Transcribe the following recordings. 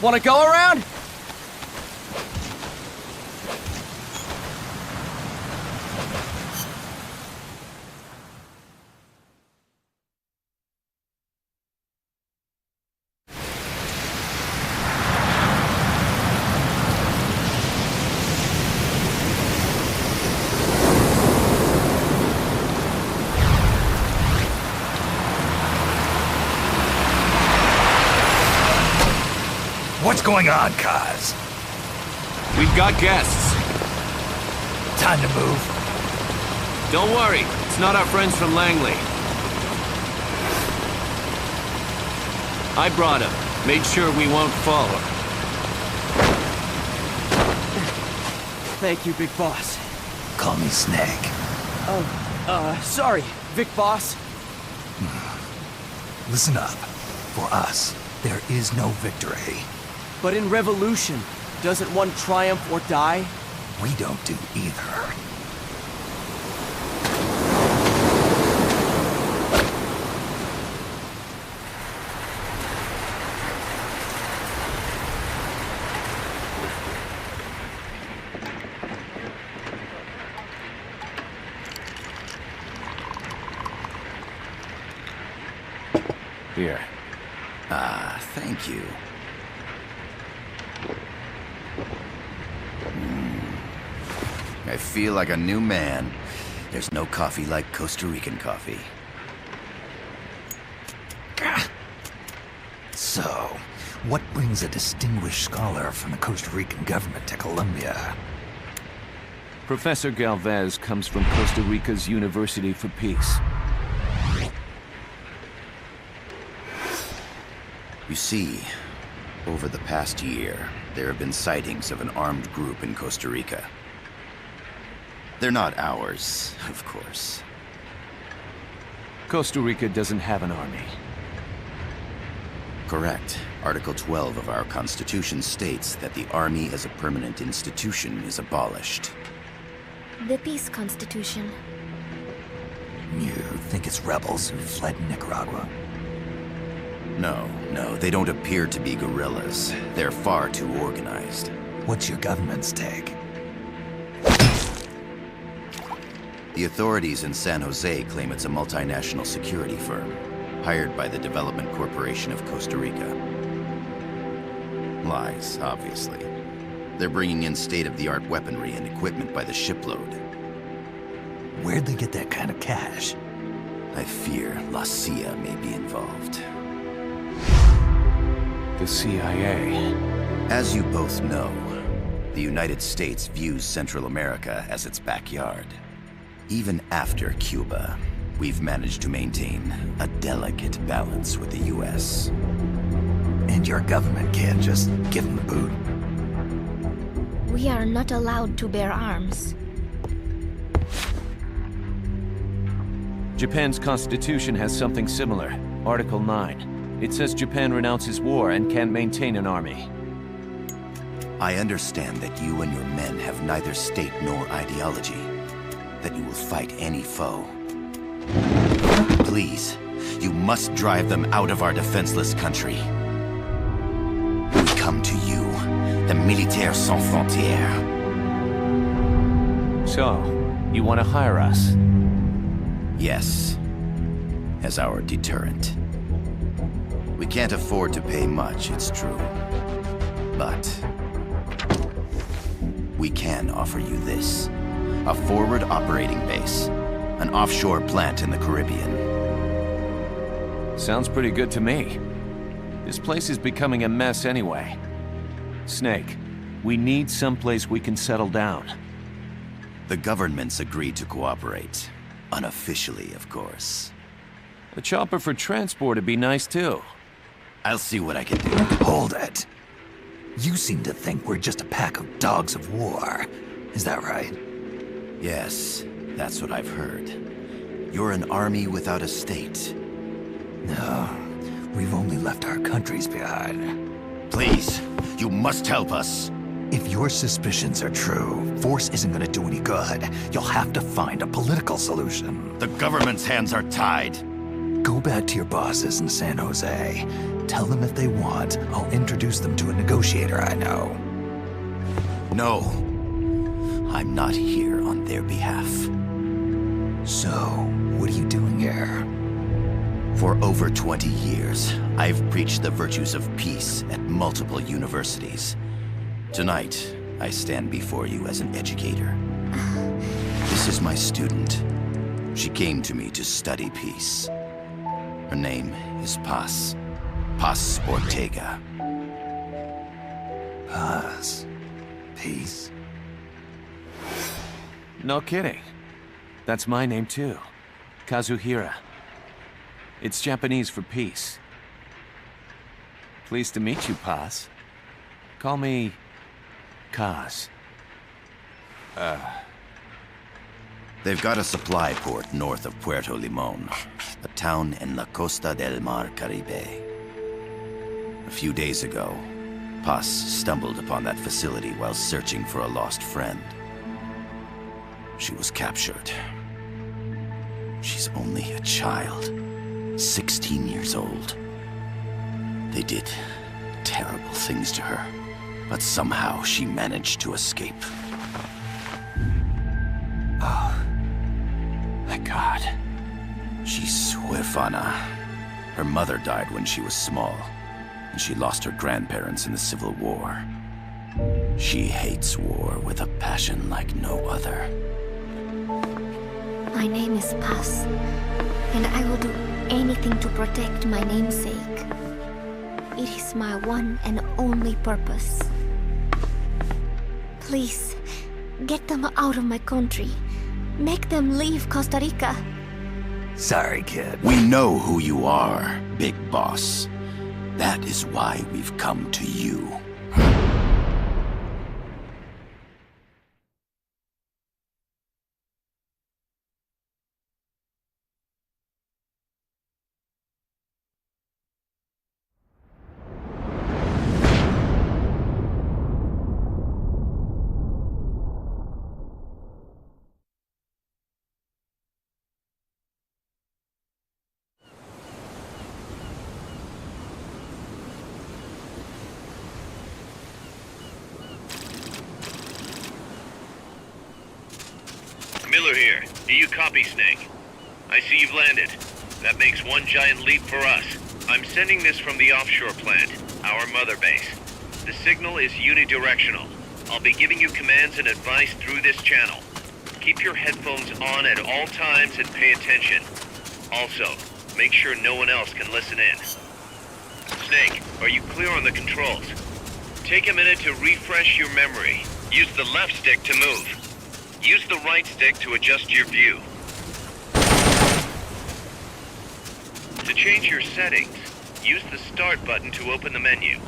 Wanna go around? What's going on, Kaz? We've got guests. Time to move. Don't worry, it's not our friends from Langley. I brought him. Made sure we won't follow. Thank you, Big Boss. Call me Snake. Sorry, Vic Boss. Listen up. For us, there is no victory. But in Revolution, doesn't one triumph or die? We don't do either. Here. Thank you. I feel like a new man. There's no coffee like Costa Rican coffee. So, what brings a distinguished scholar from the Costa Rican government to Colombia? Professor Galvez comes from Costa Rica's University for Peace. You see, over the past year, there have been sightings of an armed group in Costa Rica. They're not ours, of course. Costa Rica doesn't have an army. Correct. Article 12 of our Constitution states that the Army as a permanent institution is abolished. The Peace Constitution. You think it's rebels who fled Nicaragua? No, they don't appear to be guerrillas. They're far too organized. What's your government's take? The authorities in San Jose claim it's a multinational security firm, hired by the Development Corporation of Costa Rica. Lies, obviously. They're bringing in state-of-the-art weaponry and equipment by the shipload. Where'd they get that kind of cash? I fear La CIA may be involved. The CIA. As you both know, the United States views Central America as its backyard. Even after Cuba, we've managed to maintain a delicate balance with the US. And your government can't just give them the boot? We are not allowed to bear arms. Japan's constitution has something similar. Article 9. It says Japan renounces war and can't maintain an army. I understand that you and your men have neither state nor ideology. That you will fight any foe. Please, you must drive them out of our defenseless country. We come to you, the Militaires Sans Frontières. So, you want to hire us? Yes, as our deterrent. We can't afford to pay much, it's true. But we can offer you this. A forward operating base. An offshore plant in the Caribbean. Sounds pretty good to me. This place is becoming a mess anyway. Snake, we need someplace we can settle down. The governments agreed to cooperate. Unofficially, of course. A chopper for transport would be nice too. I'll see what I can do. Hold it. You seem to think we're just a pack of dogs of war. Is that right? Yes, that's what I've heard. You're an army without a state. No, we've only left our countries behind. Please, you must help us. If your suspicions are true, force isn't gonna do any good. You'll have to find a political solution. The government's hands are tied. Go back to your bosses in San Jose. Tell them if they want, I'll introduce them to a negotiator I know. No. I'm not here on their behalf. So, what are you doing here? For over 20 years, I've preached the virtues of peace at multiple universities. Tonight, I stand before you as an educator. This is my student. She came to me to study peace. Her name is Paz. Paz Ortega. Paz. Peace? No kidding. That's my name too. Kazuhira. It's Japanese for peace. Pleased to meet you, Paz. Call me Kaz. They've got a supply port north of Puerto Limon, a town in la Costa del Mar Caribe. A few days ago, Paz stumbled upon that facility while searching for a lost friend. She was captured. She's only a child, 16 years old. They did terrible things to her, but somehow she managed to escape. Oh, my God. She's huérfana. Her mother died when she was small, and she lost her grandparents in the Civil War. She hates war with a passion like no other. My name is Paz, and I will do anything to protect my namesake. It is my one and only purpose. Please, get them out of my country. Make them leave Costa Rica. Sorry, kid. We know who you are, Big Boss. That is why we've come to you. Miller here. Do you copy, Snake? I see you've landed. That makes one giant leap for us. I'm sending this from the offshore plant, our mother base. The signal is unidirectional. I'll be giving you commands and advice through this channel. Keep your headphones on at all times and pay attention. Also, make sure no one else can listen in. Snake, are you clear on the controls? Take a minute to refresh your memory. Use the left stick to move. Use the right stick to adjust your view. To change your settings, use the Start button to open the menu.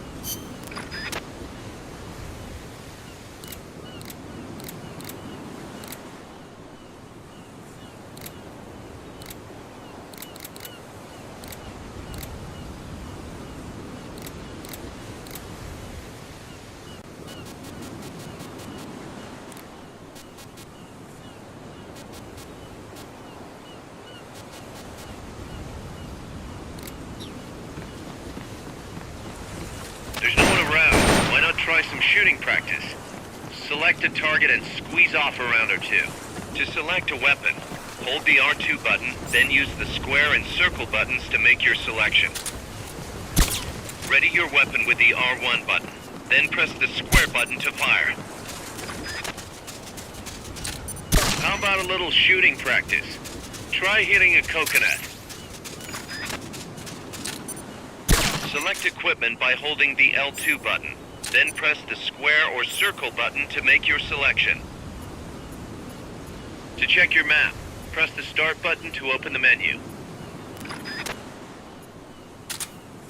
There's no one around. Why not try some shooting practice? Select a target and squeeze off a round or two. To select a weapon, hold the R2 button, then use the square and circle buttons to make your selection. Ready your weapon with the R1 button, then press the square button to fire. How about a little shooting practice? Try hitting a coconut. Select equipment by holding the L2 button, then press the square or circle button to make your selection. To check your map, press the Start button to open the menu.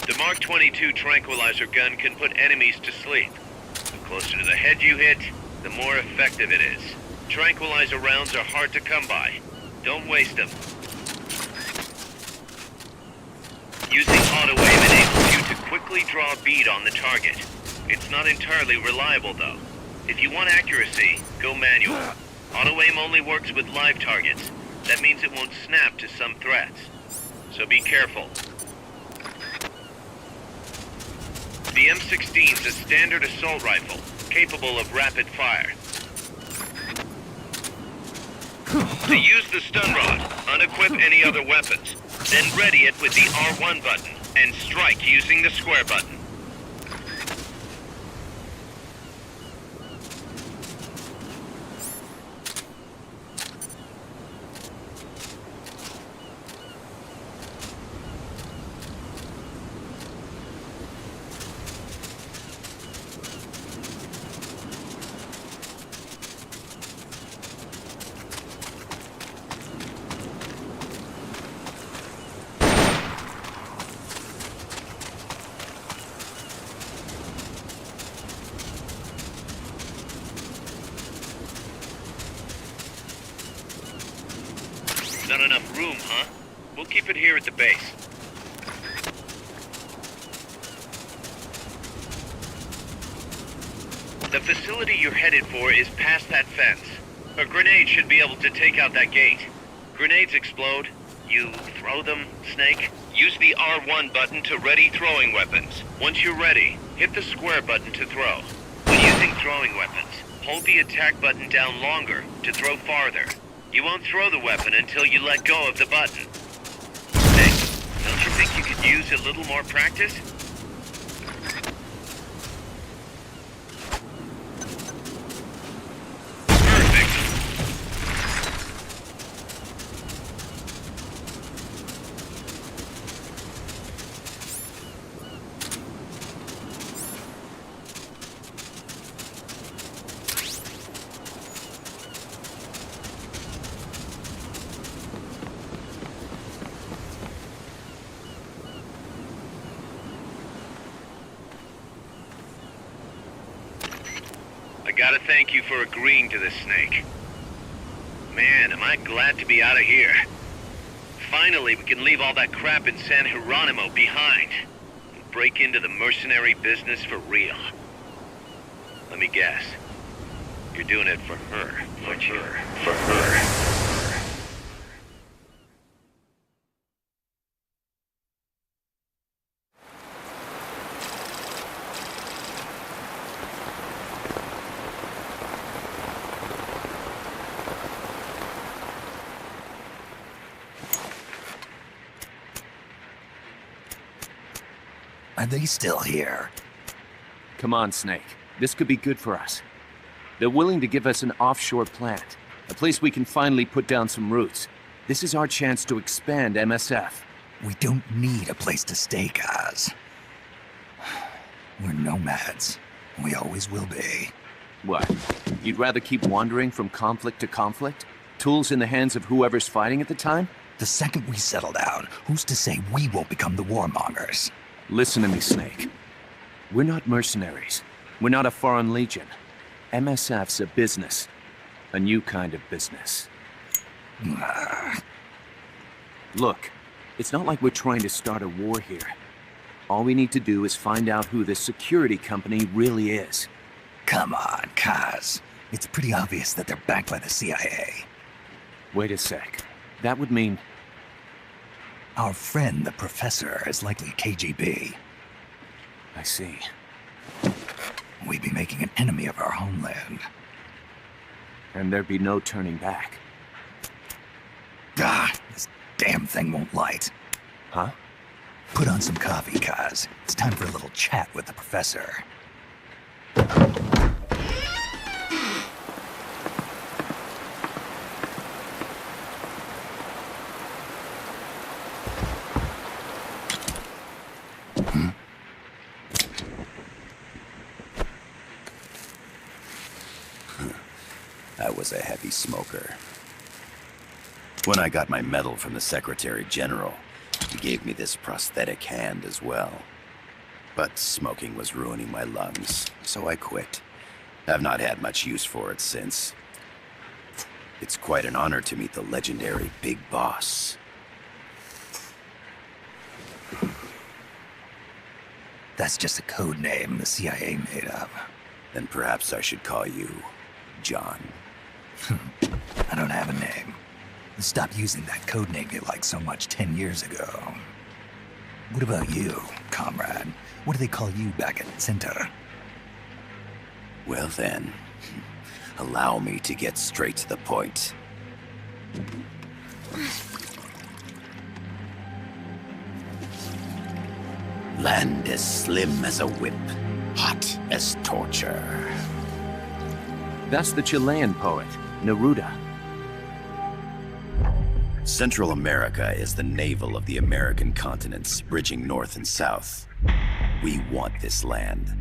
The Mark 22 tranquilizer gun can put enemies to sleep. The closer to the head you hit, the more effective it is. Tranquilizer rounds are hard to come by. Don't waste them. Using auto-aim enables you to quickly draw a bead on the target. It's not entirely reliable, though. If you want accuracy, go manual. Auto-aim only works with live targets. That means it won't snap to some threats. So be careful. The M16 is a standard assault rifle, capable of rapid fire. To use the stun rod, unequip any other weapons, then ready it with the R1 button, and strike using the square button. Not enough room, huh? We'll keep it here at the base. The facility you're headed for is past that fence. A grenade should be able to take out that gate. Grenades explode. You throw them, Snake? Use the R1 button to ready throwing weapons. Once you're ready, hit the square button to throw. When using throwing weapons, hold the attack button down longer to throw farther. You won't throw the weapon until you let go of the button. Snake, don't you think you could use a little more practice? I gotta thank you for agreeing to this, Snake. Man, am I glad to be out of here. Finally, we can leave all that crap in San Geronimo behind and break into the mercenary business for real. Let me guess. You're doing it for her, aren't you? For her. Are they still here? Come on, Snake. This could be good for us. They're willing to give us an offshore plant, a place we can finally put down some roots. This is our chance to expand MSF. We don't need a place to stay, Kaz. We're nomads. We always will be. What? You'd rather keep wandering from conflict to conflict? Tools in the hands of whoever's fighting at the time? The second we settle down, who's to say we won't become the warmongers? Listen to me, Snake. We're not mercenaries. We're not a foreign legion. MSF's a business. A new kind of business. Look, it's not like we're trying to start a war here. All we need to do is find out who this security company really is. Come on, Kaz. It's pretty obvious that they're backed by the CIA. Wait a sec. That would mean... Our friend, the professor, is likely KGB. I see. We'd be making an enemy of our homeland. And there'd be no turning back. Ah, this damn thing won't light. Huh? Put on some coffee, Kaz. It's time for a little chat with the professor. I was a heavy smoker. When I got my medal from the Secretary General, he gave me this prosthetic hand as well. But smoking was ruining my lungs, so I quit. I've not had much use for it since. It's quite an honor to meet the legendary Big Boss. That's just a code name the CIA made up. Then perhaps I should call you John. I don't have a name. Stop using that code name you liked so much 10 years ago. What about you, comrade? What do they call you back at Center? Well then, allow me to get straight to the point. Land as slim as a whip, hot as torture. That's the Chilean poet, Neruda. Central America is the navel of the American continents, bridging north and south. We want this land.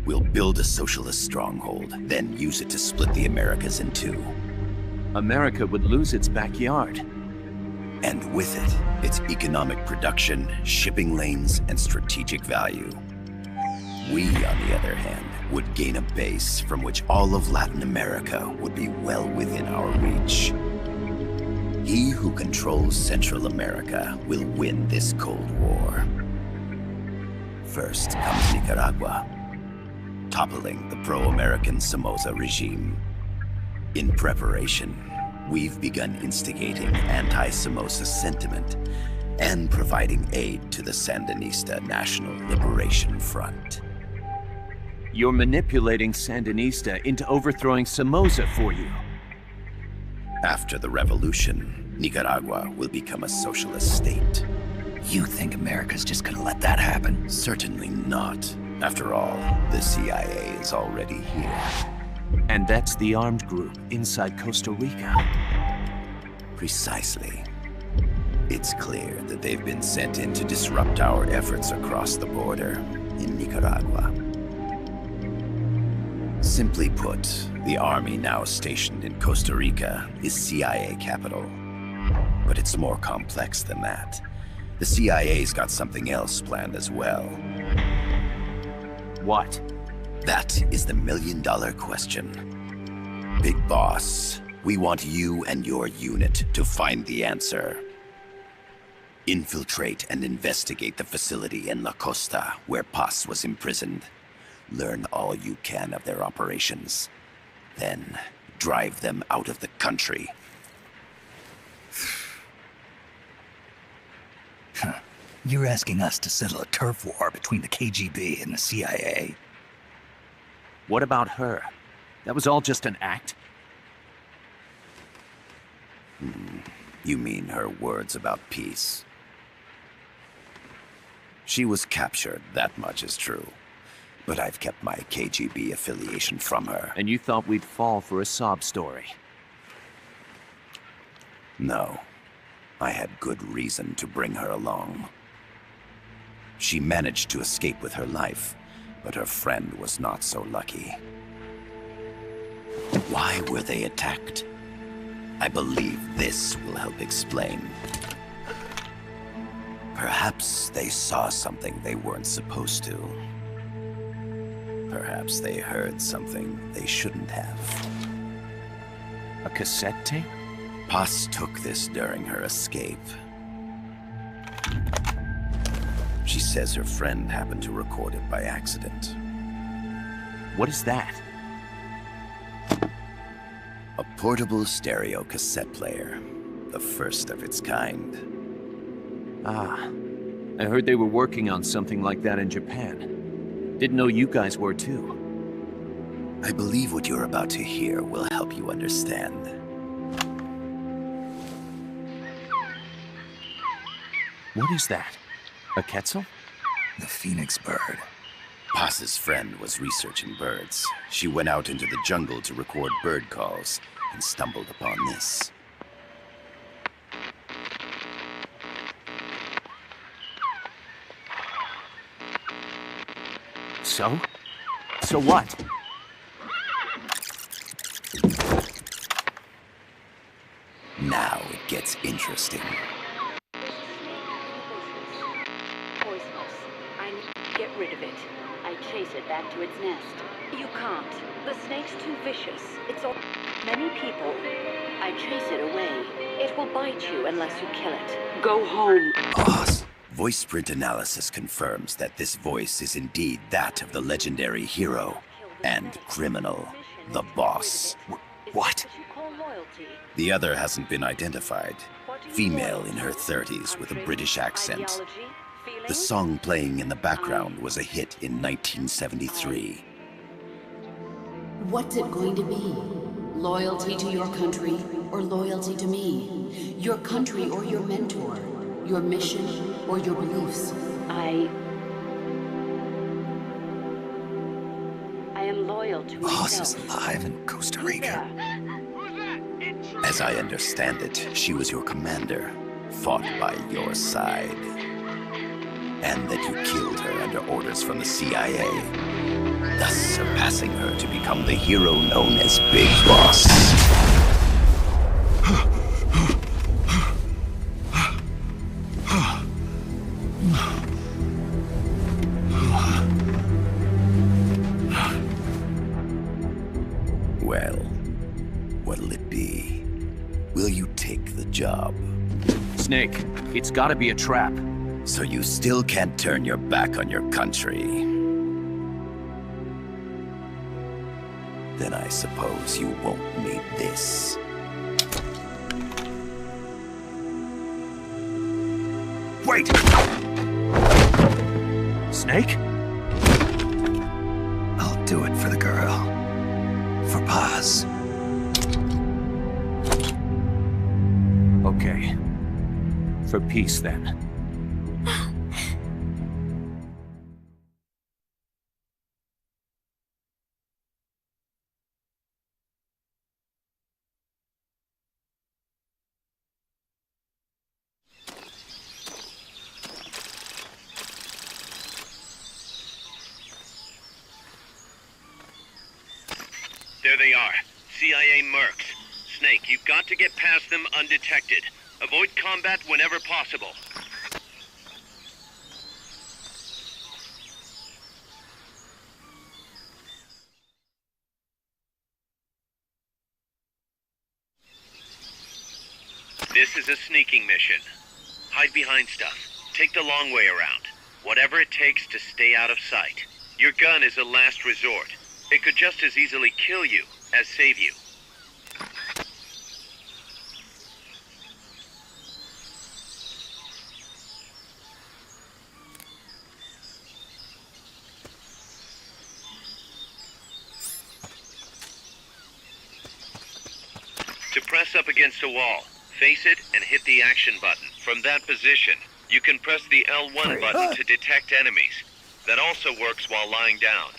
We'll build a socialist stronghold, then use it to split the Americas in two. America would lose its backyard. And with it, its economic production, shipping lanes, and strategic value. We, on the other hand, would gain a base from which all of Latin America would be well within our reach. He who controls Central America will win this Cold War. First comes Nicaragua, toppling the pro-American Somoza regime. In preparation, we've begun instigating anti-Somoza sentiment and providing aid to the Sandinista National Liberation Front. You're manipulating Sandinista into overthrowing Somoza for you. After the revolution, Nicaragua will become a socialist state. You think America's just gonna let that happen? Certainly not. After all, the CIA is already here. And that's the armed group inside Costa Rica. Precisely. It's clear that they've been sent in to disrupt our efforts across the border in Nicaragua. Simply put, the army now stationed in Costa Rica is CIA capital. But it's more complex than that. The CIA's got something else planned as well. What? That is the million-dollar question. Big Boss, we want you and your unit to find the answer. Infiltrate and investigate the facility in La Costa where Paz was imprisoned. Learn all you can of their operations. Then, drive them out of the country. You're asking us to settle a turf war between the KGB and the CIA? What about her? That was all just an act? You mean her words about peace? She was captured, that much is true. But I've kept my KGB affiliation from her. And you thought we'd fall for a sob story? No. I had good reason to bring her along. She managed to escape with her life, but her friend was not so lucky. Why were they attacked? I believe this will help explain. Perhaps they saw something they weren't supposed to. Perhaps they heard something they shouldn't have. A cassette tape? Paz took this during her escape. She says her friend happened to record it by accident. What is that? A portable stereo cassette player. The first of its kind. Ah, I heard they were working on something like that in Japan. Didn't know you guys were too. I believe what you're about to hear will help you understand. What is that? A Quetzal? The phoenix bird. Paz's friend was researching birds. She went out into the jungle to record bird calls and stumbled upon this. So? So what? Now it gets interesting. Poisonous. I need to get rid of it. I chase it back to its nest. You can't. The snake's too vicious. It's all many people. I chase it away. It will bite you unless you kill it. Go home. Boss. Voice print analysis confirms that this voice is indeed that of the legendary hero and criminal, the Boss. What? The other hasn't been identified. Female in her 30s with a British accent. The song playing in the background was a hit in 1973. What's it going to be? Loyalty to your country or loyalty to me? Your country or your mentor? Your mission or your beliefs? I am loyal to Boss myself. is alive in Costa Rica. As I understand it, she was your commander, fought by your side. And that you killed her under orders from the CIA, thus surpassing her to become the hero known as Big Boss. Well, what'll it be? Will you take the job? Snake, it's gotta be a trap. So you still can't turn your back on your country? Then I suppose you won't need this. Wait! Snake? I'll do it for the girl. For Paz. Okay. For peace, then. There they are. CIA mercs. Snake, you've got to get past them undetected. Avoid combat whenever possible. This is a sneaking mission. Hide behind stuff. Take the long way around. Whatever it takes to stay out of sight. Your gun is a last resort. It could just as easily kill you as save you. To press up against a wall, face it and hit the action button. From that position, you can press the L1 button to detect enemies. That also works while lying down.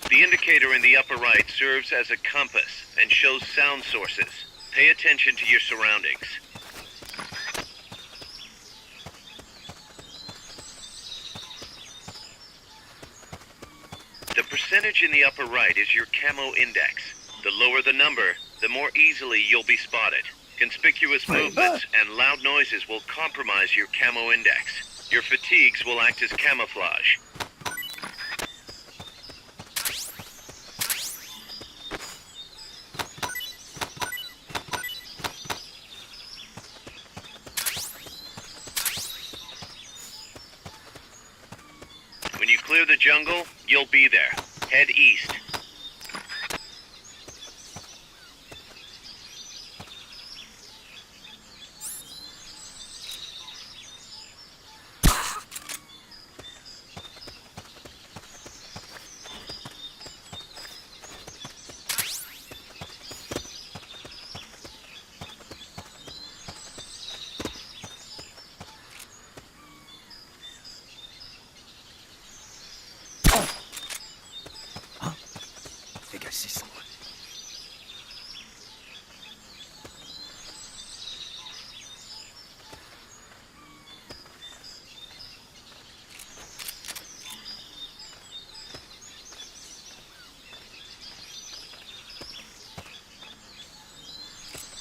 The indicator in the upper right serves as a compass and shows sound sources. Pay attention to your surroundings. The percentage in the upper right is your camo index. The lower the number, the more easily you'll be spotted. Conspicuous movements and loud noises will compromise your camo index. Your fatigues will act as camouflage. When you clear the jungle, you'll be there. Head east.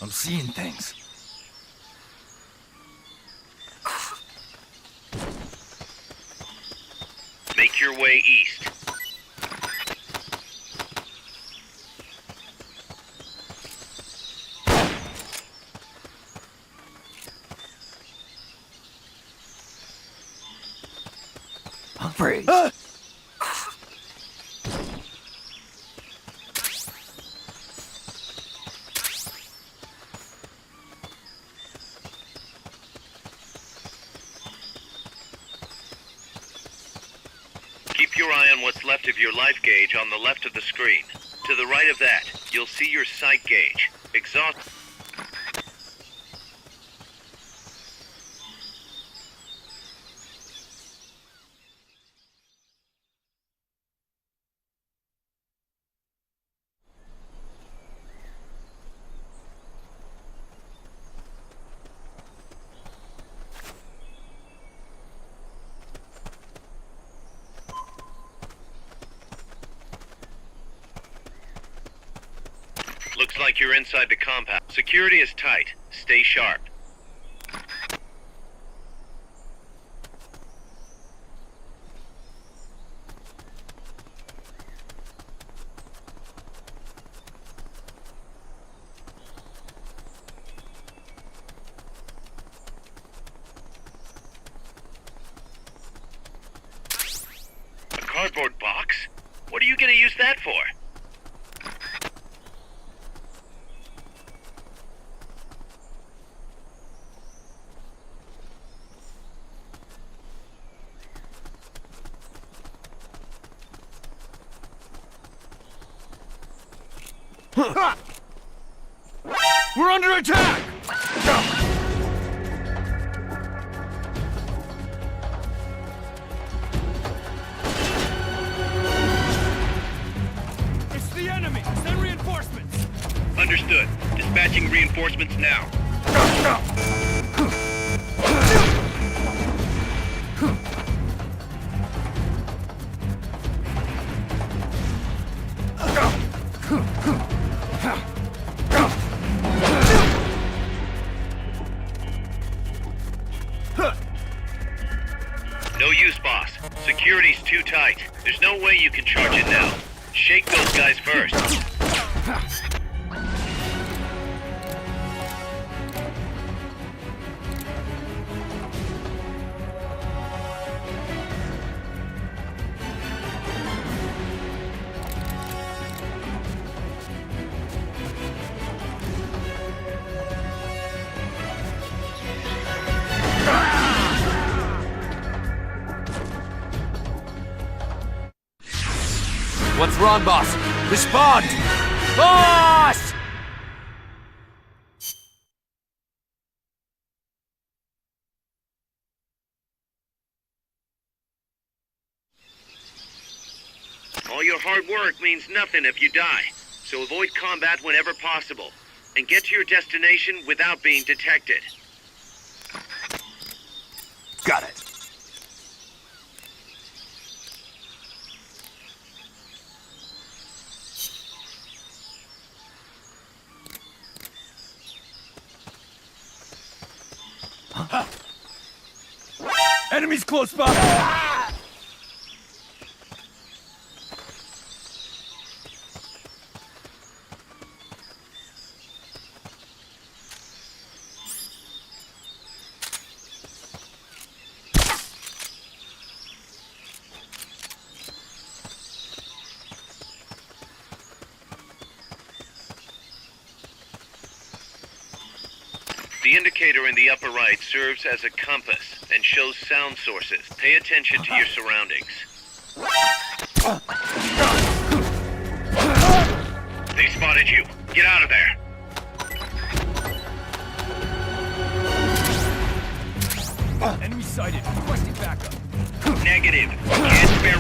I'm seeing things. Make your way east. Humphrey! Keep your eye on what's left of your life gauge on the left of the screen. To the right of that, you'll see your sight gauge. Exhaust... Looks like you're inside the compound. Security is tight. Stay sharp. A cardboard box? What are you gonna use that for? We're under attack! It's the enemy! Send reinforcements! Understood. Dispatching reinforcements now. No use, boss. Security's too tight. There's no way you can charge it now. Shake those guys first. What's wrong, boss? Respond! Boss! All your hard work means nothing if you die, so avoid combat whenever possible, and get to your destination without being detected. Got it. Enemies close by! The indicator in the upper right serves as a compass and shows sound sources. Pay attention to your surroundings. They spotted you. Get out of there. Enemy sighted. Requesting backup. Negative. Can't spare